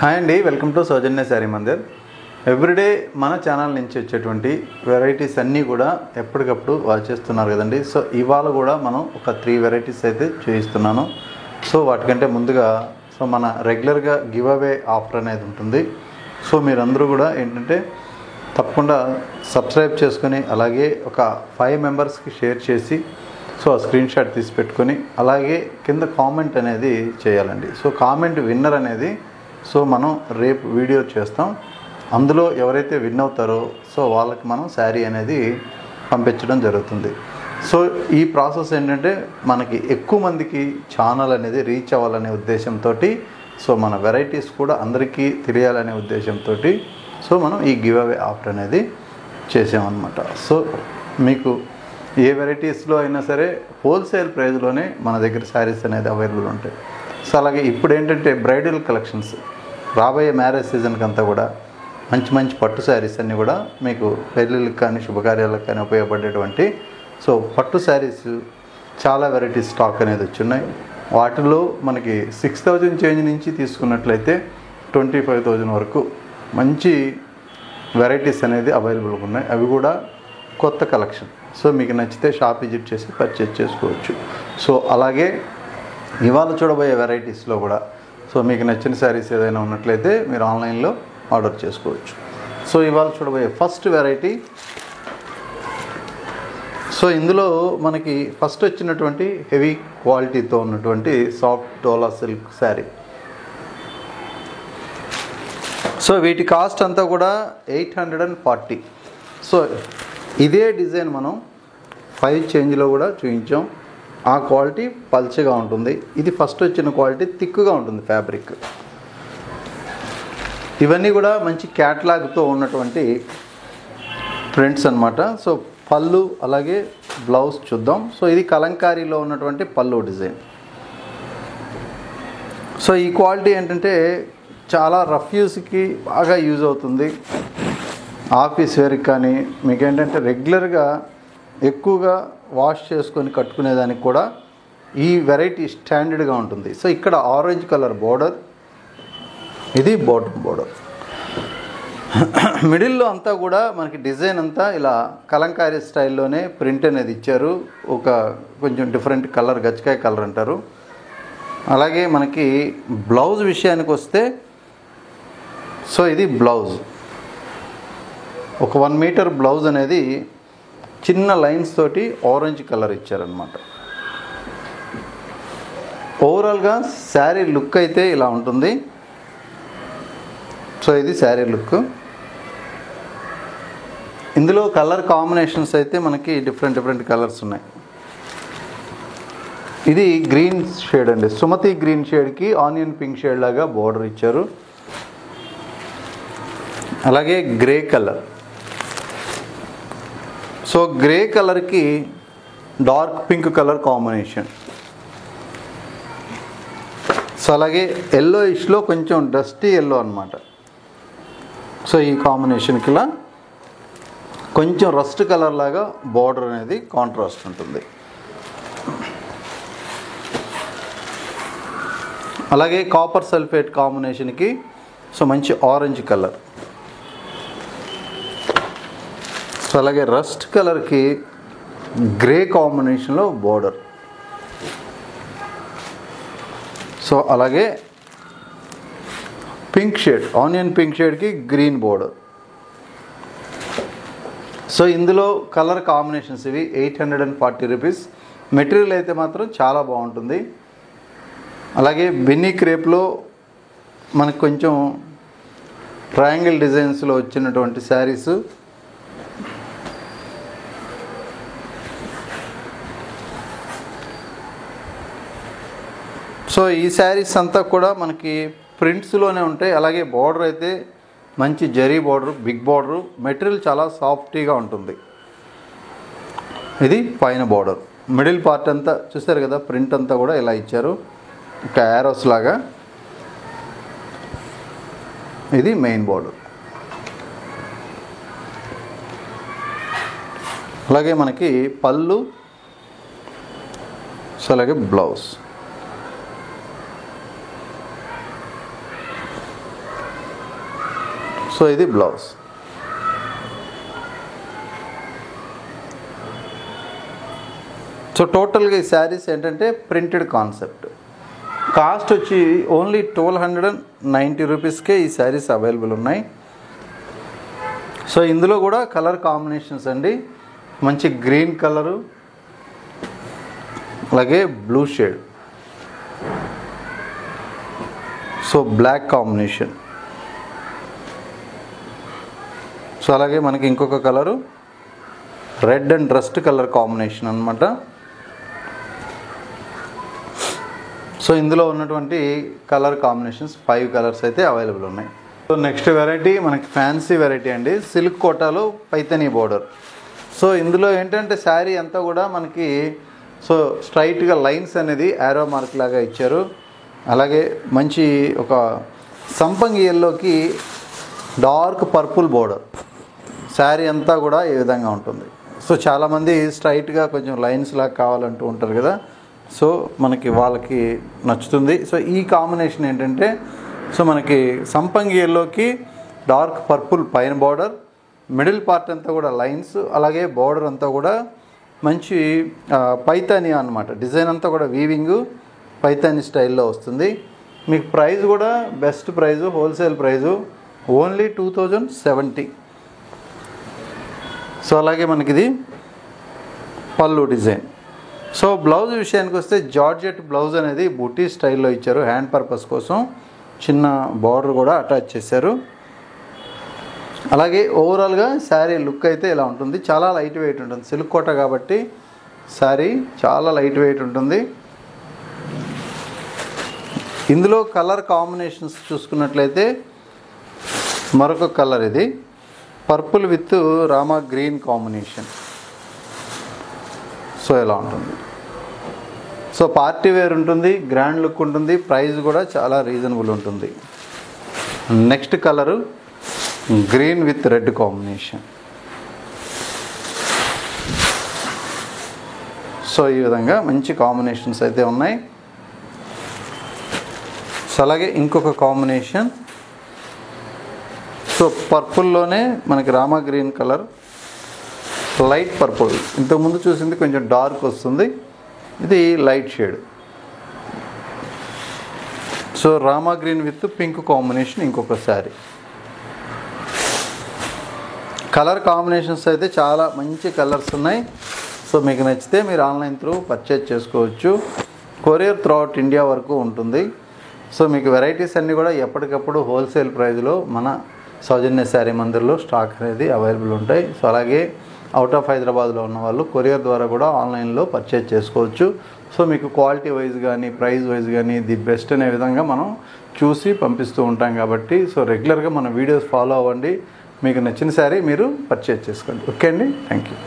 Hi అండి, welcome to Soujanya sari Mandir. Everyday మన channel నుంచి వచ్చేటువంటి వెరైటీస్ అన్నీ కూడా ఎప్పటికప్పుడు వాచ్ చేస్తున్నారు కదండి. సో ఇవాళ కూడా మనం ఒక 3 వెరైటీస్ అయితే చూపిస్తున్నాను. సో వాటికంటే ముందుగా మన రెగ్యులర్గా గివ్ అవే ఆఫర్ అనేది ఉంటుంది. సో మీరందరూ కూడా ఏంటంటే తప్పకుండా సబ్స్క్రైబ్ చేసుకొని అలాగే ఒక 5 మెంబర్స్కి షేర్ చేసి ఆ స్క్రీన్ షాట్ తీసి పెట్టుకొని అలాగే కింద కామెంట్ అనేది చేయాలండి. సో కామెంట్ విన్నర్ అనేది మనం రేపు వీడియో చేస్తాం. అందులో ఎవరైతే విన్ అవుతారో వాళ్ళకి మనం శారీ అనేది పంపించడం జరుగుతుంది. సో ఈ ప్రాసెస్ ఏంటంటే మనకి ఎక్కువ మందికి ఛానల్ అనేది రీచ్ అవ్వాలనే ఉద్దేశంతో మన వెరైటీస్ కూడా అందరికీ తెలియాలనే ఉద్దేశంతో మనం ఈ గివ్ అవే ఆఫర్ అనేది చేసామన్నమాట. సో మీకు ఏ వెరైటీస్లో అయినా సరే హోల్సేల్ ప్రైస్లోనే మన దగ్గర శారీస్ అనేది అవైలబుల్ ఉంటాయి. సో అలాగే ఇప్పుడు ఏంటంటే బ్రైడల్ కలెక్షన్స్ రాబోయే మ్యారేజ్ సీజన్కి అంతా కూడా మంచి మంచి పట్టు శారీస్ అన్నీ కూడా మీకు పెళ్ళిళ్ళకి కానీ శుభకార్యాలకు కానీ ఉపయోగపడేటువంటి పట్టు శారీస్ చాలా వెరైటీస్ స్టాక్ అనేది వచ్చున్నాయి. వాటిలో మనకి 6,000 చేంజ్ నుంచి తీసుకున్నట్లయితే 25,000 వరకు మంచి వెరైటీస్ అనేది అవైలబుల్గా ఉన్నాయి. అవి కూడా కొత్త కలెక్షన్. సో మీకు నచ్చితే షాప్ విజిట్ చేసి పర్చేజ్ చేసుకోవచ్చు. సో అలాగే ఇవాళ చూడబోయే వెరైటీస్లో కూడా మీకు నచ్చిన శారీస్ ఏదైనా ఉన్నట్లయితే మీరు ఆన్లైన్లో ఆర్డర్ చేసుకోవచ్చు. సో ఇవాళ చూడబోయే ఫస్ట్ వెరైటీ ఇందులో మనకి ఫస్ట్ వచ్చినటువంటి హెవీ క్వాలిటీతో ఉన్నటువంటి సాఫ్ట్ డోలా సిల్క్ శారీ. వీటి కాస్ట్ అంతా కూడా 840. ఇదే డిజైన్ మనం 5 చేంజ్లో కూడా చూపించాం. ఆ క్వాలిటీ పల్చగా ఉంటుంది. ఇది ఫస్ట్ వచ్చిన క్వాలిటీ థిక్గా ఉంటుంది ఫ్యాబ్రిక్. ఇవన్నీ కూడా మంచి క్యాట్లాగ్తో ఉన్నటువంటి ప్రింట్స్ అన్నమాట. పళ్ళు అలాగే బ్లౌజ్ చూద్దాం. ఇది కలంకారీలో ఉన్నటువంటి పళ్ళు డిజైన్. ఈ క్వాలిటీ ఏంటంటే చాలా రఫ్ యూస్కి బాగా యూజ్ అవుతుంది. ఆఫీస్ వేర్కి కానీ మీకు ఏంటంటే రెగ్యులర్గా ఎక్కువగా వాష్ చేసుకొని కట్టుకునేదానికి కూడా ఈ వెరైటీ స్టాండర్డ్గా ఉంటుంది. ఇక్కడ ఆరెంజ్ కలర్ బోర్డర్, ఇది బాటమ్ బోర్డర్. మిడిల్లో అంతా కూడా మనకి డిజైన్ అంతా ఇలా కలంకారీ స్టైల్లోనే ప్రింట్ అనేది ఇచ్చారు. ఒక కొంచెం డిఫరెంట్ కలర్, గచ్చకాయ కలర్ అంటారు. అలాగే మనకి బ్లౌజ్ విషయానికి వస్తే ఇది బ్లౌజ్ ఒక 1 మీటర్ బ్లౌజ్ అనేది చిన్న లైన్స్ తోటి ఆరెంజ్ కలర్ ఇచ్చారనమాట. ఓవరాల్గా శారీ లుక్ అయితే ఇలా ఉంటుంది. ఇది శారీ లుక్. ఇందులో కలర్ కాంబినేషన్స్ అయితే మనకి డిఫరెంట్ కలర్స్ ఉన్నాయి. ఇది గ్రీన్ షేడ్ అండి. సుమతి గ్రీన్ షేడ్కి ఆనియన్ పింక్ షేడ్ లాగా బోర్డర్ ఇచ్చారు. అలాగే గ్రే కలర్. గ్రే కలర్కి డార్క్ పింక్ కలర్ కాంబినేషన్. అలాగే ఎల్లో ఇష్లో కొంచెం డస్టీ ఎల్లో అనమాట. ఈ కాంబినేషన్కి ఇలా కొంచెం రస్ట్ కలర్ లాగా బార్డర్ అనేది కాంట్రాస్ట్ ఉంటుంది. అలాగే కాపర్ సల్ఫేట్ కాంబినేషన్కి మంచి ఆరెంజ్ కలర్. అలాగే రస్ట్ కలర్కి గ్రే కాంబినేషన్లో బోర్డర్. అలాగే పింక్ షేడ్, ఆనియన్ పింక్ షేడ్కి గ్రీన్ బోర్డర్. ఇందులో కలర్ కాంబినేషన్స్ ఇవి 840 రూపీస్. మెటీరియల్ అయితే మాత్రం చాలా బాగుంటుంది. అలాగే బెన్నీ క్రేప్లో మనకు కొంచెం ట్రయాంగిల్ డిజైన్స్లో వచ్చినటువంటి శారీస్. ఈ శారీస్ అంతా కూడా మనకి ప్రింట్స్లోనే ఉంటాయి. అలాగే బార్డర్ అయితే మంచి zari border, big border. Material చాలా సాఫ్టీగా ఉంటుంది. ఇది పైన బార్డర్. మిడిల్ పార్ట్ అంతా చూస్తారు కదా, ప్రింట్ అంతా కూడా ఇలా ఇచ్చారు, ఒక యారోస్ లాగా. ఇది మెయిన్ బార్డర్. అలాగే మనకి పళ్ళు, అలాగే బ్లౌజ్. సో ఇది బ్లౌజ్. సో టోటల్గా ఈ శారీస్ ఏంటంటే ప్రింటెడ్ కాన్సెప్ట్. కాస్ట్ వచ్చి ఓన్లీ 1290 రూపీస్కే ఈ శారీస్ అవైలబుల్ ఉన్నాయి. సో ఇందులో కూడా కలర్ కాంబినేషన్స్ అండి. మంచి గ్రీన్ కలరు, అలాగే blue shade, so black combination, so అలాగే మనకి ఇంకొక colour red and rust colour combination అన్నమాట. సో ఇందులో ఉన్నటువంటి కలర్ కాంబినేషన్స్ 5 కలర్స్ అయితే అవైలబుల్ ఉన్నాయి. సో నెక్స్ట్ వెరైటీ మనకి ఫ్యాన్సీ వెరైటీ అండి, సిల్క్ కోటాలో పైతనీ బోర్డర్. సో ఇందులో ఏంటంటే శారీ అంతా కూడా మనకి సో స్ట్రైట్గా లైన్స్ అనేది యారో మార్క్ లాగా ఇచ్చారు. అలాగే మంచి ఒక సంపంగి ఎల్లోకి డార్క్ పర్పుల్ బోర్డర్, శారీ అంతా కూడా ఈ విధంగా ఉంటుంది. సో చాలామంది స్ట్రైట్గా కొంచెం లైన్స్ లాగా కావాలంటూ ఉంటారు కదా, సో మనకి వాళ్ళకి నచ్చుతుంది. సో ఈ కాంబినేషన్ ఏంటంటే సో మనకి సంపంగి ఎల్లోకి డార్క్ పర్పుల్ పైన బార్డర్, మిడిల్ పార్ట్ అంతా కూడా లైన్స్, అలాగే బార్డర్ అంతా కూడా మంచి పైతాని అన్నమాట. డిజైన్ అంతా కూడా వీవింగ్ పైతాని స్టైల్లో వస్తుంది. మీకు ప్రైస్ కూడా best price, wholesale price only 2070. So అలాగే మనకిది పళ్ళు డిజైన్. సో బ్లౌజ్ విషయానికి వస్తే జార్జెట్ బ్లౌజ్ అనేది బుటీ స్టైల్లో ఇచ్చారు. హ్యాండ్ పర్పస్ కోసం చిన్న బార్డర్ కూడా అటాచ్ చేశారు. అలాగే ఓవరాల్గా శారీ లుక్ అయితే ఇలా ఉంటుంది. చాలా లైట్ వెయిట్ ఉంటుంది, సిల్క్ కోట కాబట్టి శారీ చాలా లైట్ వెయిట్ ఉంటుంది. ఇందులో కలర్ కాంబినేషన్స్ చూసుకున్నట్లయితే మరొక కలర్ ఇది purple with Rama green combination. So ఇలా ఉంటుంది. సో పార్టీ వేర్ ఉంటుంది, గ్రాండ్ లుక్ ఉంటుంది, ప్రైస్ కూడా చాలా రీజనబుల్ ఉంటుంది. Next colour green with red combination. So ఈ విధంగా మంచి కాంబినేషన్స్ అయితే ఉన్నాయి. సో అలాగే ఇంకొక కాంబినేషన్, సో పర్పుల్లోనే మనకి Rama green colour, light purple. ఇంతకుముందు చూసింది కొంచెం డార్క్ వస్తుంది, ఇది light shade. So Rama green with pink combination ఇంకొక శారీ. కలర్ కాంబినేషన్స్ అయితే చాలా మంచి కలర్స్ ఉన్నాయి. సో మీకు నచ్చితే మీరు ఆన్లైన్ త్రూ పర్చేజ్ చేసుకోవచ్చు. కొరియర్ త్రూఅవుట్ ఇండియా వరకు ఉంటుంది. సో మీకు వెరైటీస్ అన్నీ కూడా ఎప్పటికప్పుడు హోల్సేల్ ప్రైస్లో మన సౌజన్య శారీ మందిర్లో స్టాక్ అనేది అవైలబుల్ ఉంటాయి. సో అలాగే అవుట్ ఆఫ్ హైదరాబాద్లో ఉన్న వాళ్ళు కొరియర్ ద్వారా కూడా ఆన్లైన్లో పర్చేజ్ చేసుకోవచ్చు. సో మీకు క్వాలిటీ వైజ్ కానీ ప్రైస్ వైజ్ కానీ ది బెస్ట్ అనే విధంగా మనం చూసి పంపిస్తూ ఉంటాం కాబట్టి సో రెగ్యులర్గా మన వీడియోస్ ఫాలో అవ్వండి. మీకు నచ్చిన శారీ మీరు పర్చేజ్ చేసుకోండి. ఓకే అండి, థ్యాంక్ యూ.